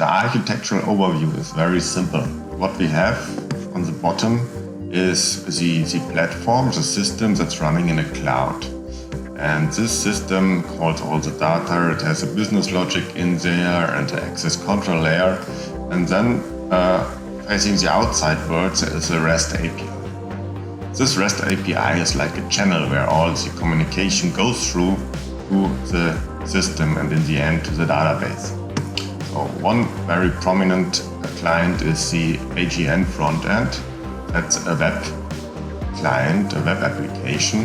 The architectural overview is very simple. What we have on the bottom is the platform, the system that's running in a cloud. And this system holds all the data, it has a business logic in there and an access control layer. And then facing the outside world there is a REST API. This REST API is like a channel where all the communication goes through to the system and in the end to the database. So one very prominent client is the AGN front end. That's a web client, a web application,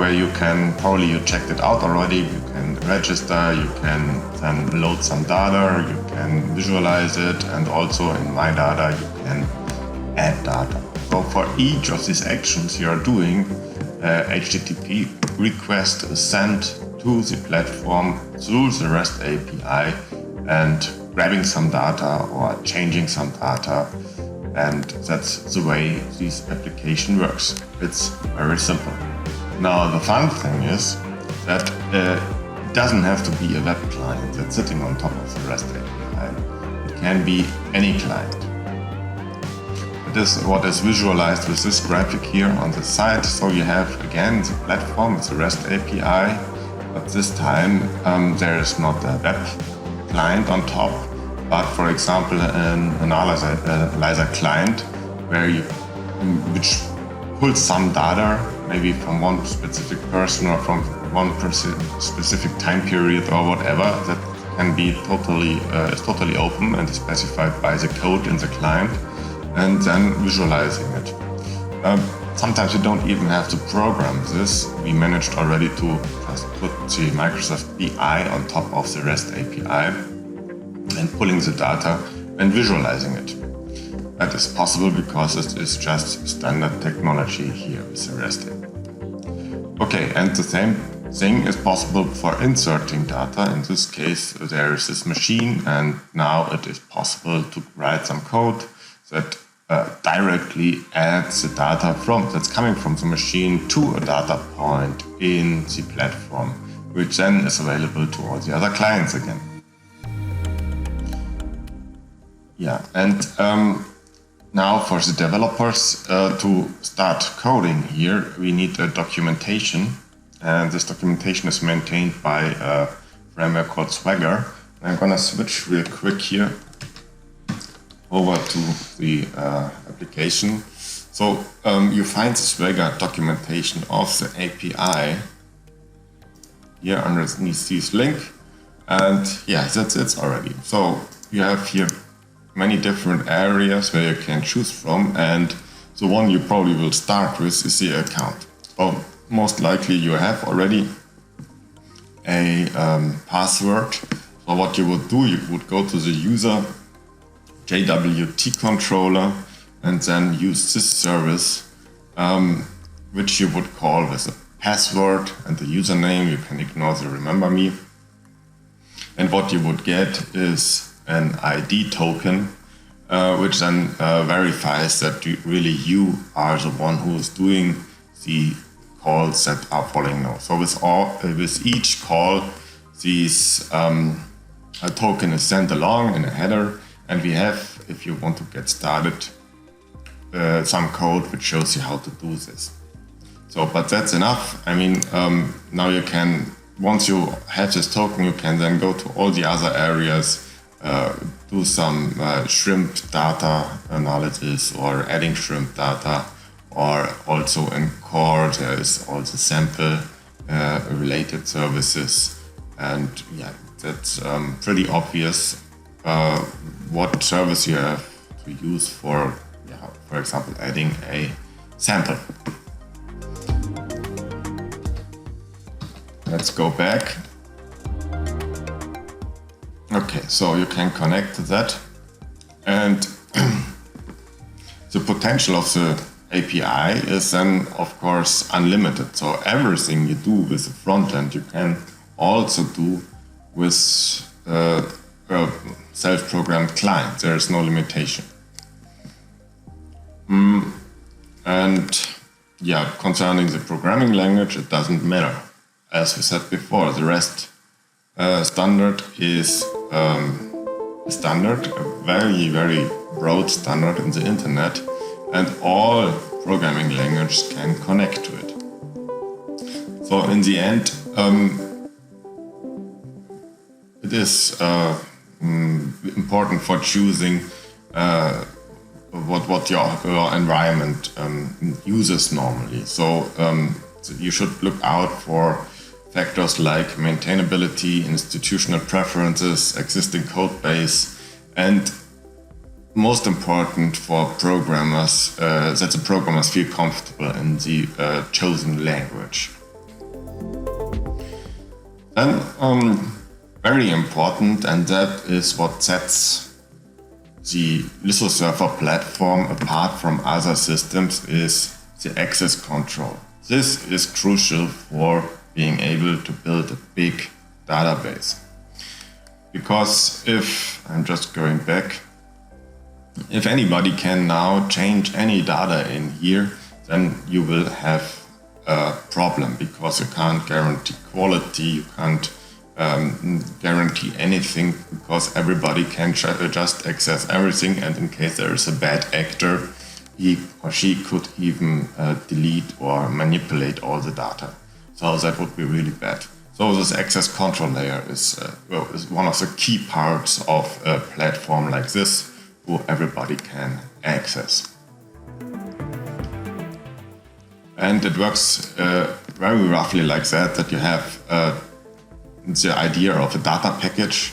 where you can, probably you checked it out already, you can register, you can then load some data, you can visualize it, and also in My Data you can add data. So for each of these actions you are doing, HTTP request is sent to the platform through the REST API and grabbing some data or changing some data. And that's the way this application works. It's very simple. Now the fun thing is that it doesn't have to be a web client that's sitting on top of the REST API. It can be any client. This is what is visualized with this graphic here on the side. So you have again the platform with the REST API, but this time there is not a web client on top, but for example an analyzer client which pulls some data, maybe from one specific person or from one specific time period or whatever, that can be totally open and specified by the code in the client, and then visualizing it. Sometimes you don't even have to program this. We managed already to just put the Microsoft BI on top of the REST API and pulling the data and visualizing it. That is possible because it is just standard technology here with the REST API. Okay, and the same thing is possible for inserting data. In this case, there is this machine, and now it is possible to write some code that directly adds the data that's coming from the machine to a data point in the platform, which then is available to all the other clients again. Yeah, and now for the developers to start coding here, we need a documentation, and this documentation is maintained by a framework called Swagger. I'm gonna switch real quick here over to the application. So you find the Swagger documentation of the API here underneath this link, and yeah, that's it already. So you have here many different areas where you can choose from, and the one you probably will start with is the account. So most likely you have already a password. So what you would do, you would go to the user JWT controller and then use this service, which you would call with a password and the username. You can ignore the remember me. And what you would get is an ID token, which then verifies that you are the one who is doing the calls that are following now. So with each call, a token is sent along in a header, and we have, if you want to get started, some code which shows you how to do this. So, but that's enough. I mean, now you can, once you have this token, you can then go to all the other areas, do some shrimp data analysis or adding shrimp data, or also in core there is also sample related services, and yeah, that's pretty obvious what service you have to use for example, adding a sample. Let's go back. Okay, so you can connect to that, and the potential of the API is then of course unlimited. So everything you do with the front end you can also do with a self-programmed client. There is no limitation. And yeah, concerning the programming language, it doesn't matter. As we said before, the REST standard is standard, a very, very broad standard in the internet, and all programming languages can connect to it. So in the end, it is important for choosing what your environment uses normally. So you should look out for factors like maintainability, institutional preferences, existing code base, and most important for programmers, that the programmers feel comfortable in the chosen language. Then, very important, and that is what sets the lithoserver platform apart from other systems, is the access control. This is crucial for being able to build a big database. Because if, I'm just going back, if anybody can now change any data in here, then you will have a problem, because you can't guarantee quality, you can't guarantee anything, because everybody can just access everything, and in case there is a bad actor, he or she could even delete or manipulate all the data. So that would be really bad. So this access control layer is one of the key parts of a platform like this, who everybody can access. And it works very roughly like that you have the idea of a data package.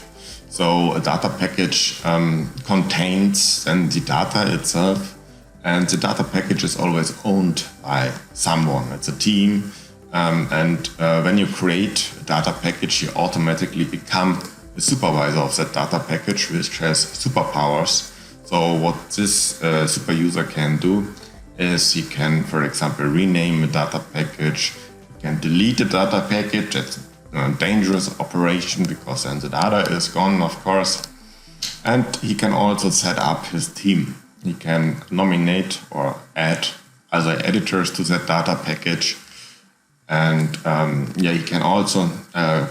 So a data package contains then the data itself, and the data package is always owned by someone. It's a team, and when you create a data package, you automatically become the supervisor of that data package, which has superpowers. So what this super user can do is he can, for example, rename a data package, he can delete a data package. It's a dangerous operation, because then the data is gone, of course. And he can also set up his team. He can nominate or add other editors to that data package. And he can also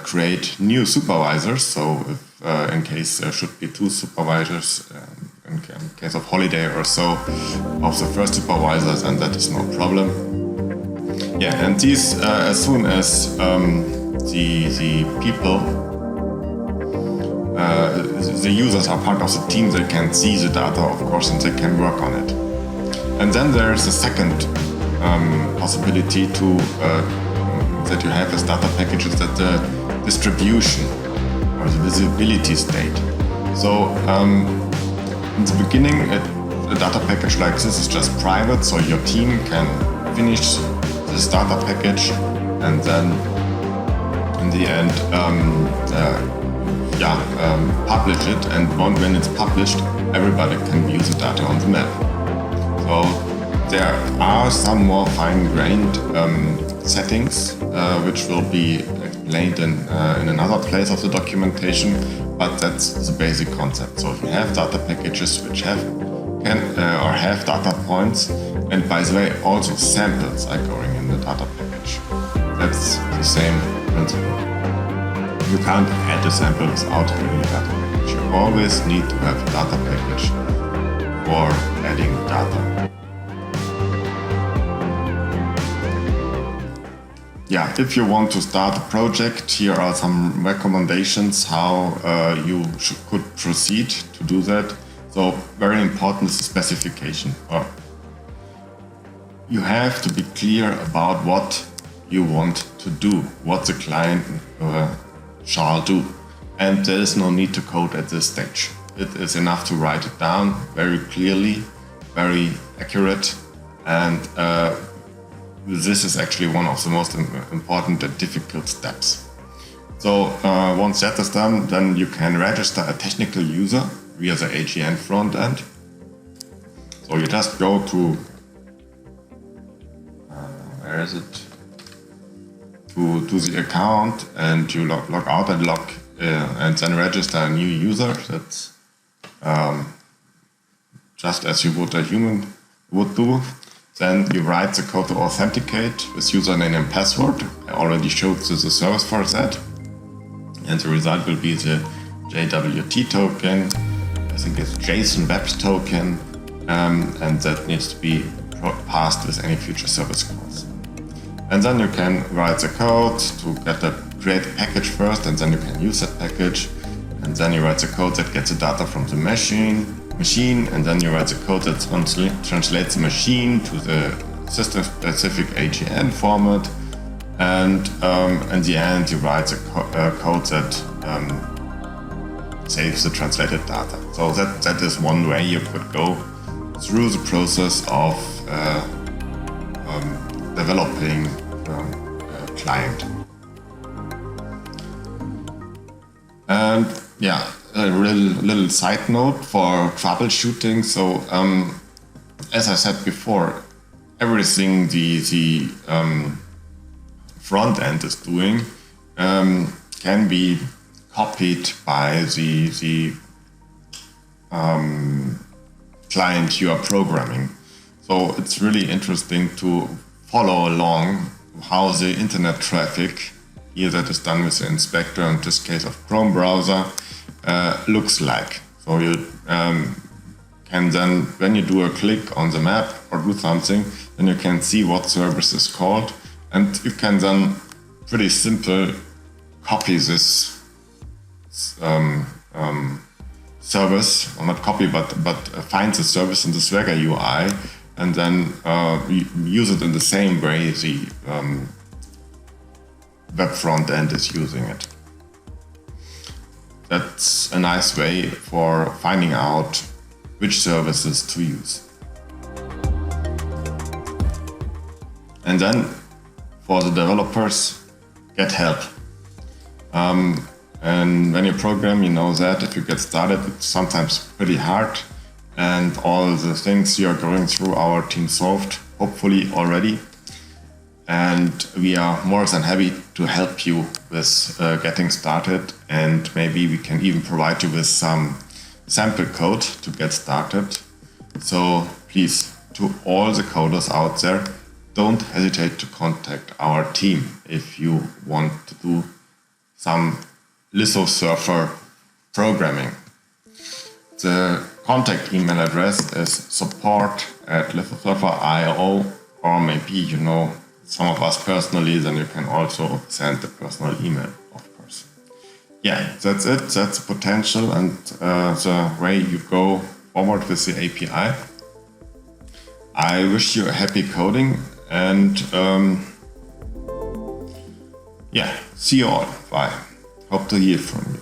create new supervisors. So if in case there should be two supervisors, in case of holiday or so, of the first supervisors, and that is no problem. Yeah, and these, as soon as the people, the users are part of the team, they can see the data, of course, and they can work on it. And then there is a second possibility to that you have as data packages, that the distribution or the visibility state. So in the beginning, a data package like this is just private, so your team can finish this data package, and then in the end publish it, and when it's published, everybody can view the data on the map. So there are some more fine-grained settings which will be explained in another place of the documentation, but that's the basic concept. So if you have data packages which have data points, and by the way also samples are going in the data package, that's the same principle. You can't add a sample without having a data package. You always need to have a data package for adding data. Yeah, if you want to start a project, here are some recommendations how you could proceed to do that. So very important is the specification. You have to be clear about what you want to do, what the client shall do. And there is no need to code at this stage. It is enough to write it down very clearly, very accurate, and this is actually one of the most important and difficult steps. So once that is done, then you can register a technical user via the AGN front end. So you just go to, where is it? To the account, and you log out and and then register a new user. That's just as you would a human would do. Then you write the code to authenticate with username and password. I already showed the service for that. And the result will be the JWT token. think it's JSON web token, and that needs to be passed with any future service calls. And then you can write the code to create a package first, and then you can use that package. And then you write the code that gets the data from the machine, and then you write the code that translates the machine to the system-specific AGN format. And in the end, you write the code that saves the translated data. So that is one way you could go through the process of developing a client. And yeah, a little side note for troubleshooting. So as I said before, everything the front end is doing can be copied by the client you are programming. So it's really interesting to follow along how the internet traffic, here that is done with the inspector, in this case of Chrome browser, looks like. So you can then, when you do a click on the map or do something, then you can see what service is called, and you can then pretty simple copy this service, or not copy, but find the service in the Swagger UI, and then use it in the same way the web front end is using it. That's a nice way for finding out which services to use. And then for the developers, get help. And when you program, you know that if you get started, it's sometimes pretty hard, and all the things you are going through, our team solved, hopefully already. And we are more than happy to help you with getting started, and maybe we can even provide you with some sample code to get started. So please, to all the coders out there, don't hesitate to contact our team if you want to do some lithosurfer programming. The contact email address is support@lithosurfer.io, or maybe you know some of us personally, then you can also send a personal email, of course. Yeah, that's it. That's the potential and the way you go forward with the API. I wish you a happy coding, and yeah, see you all. Bye. Hope to hear from you.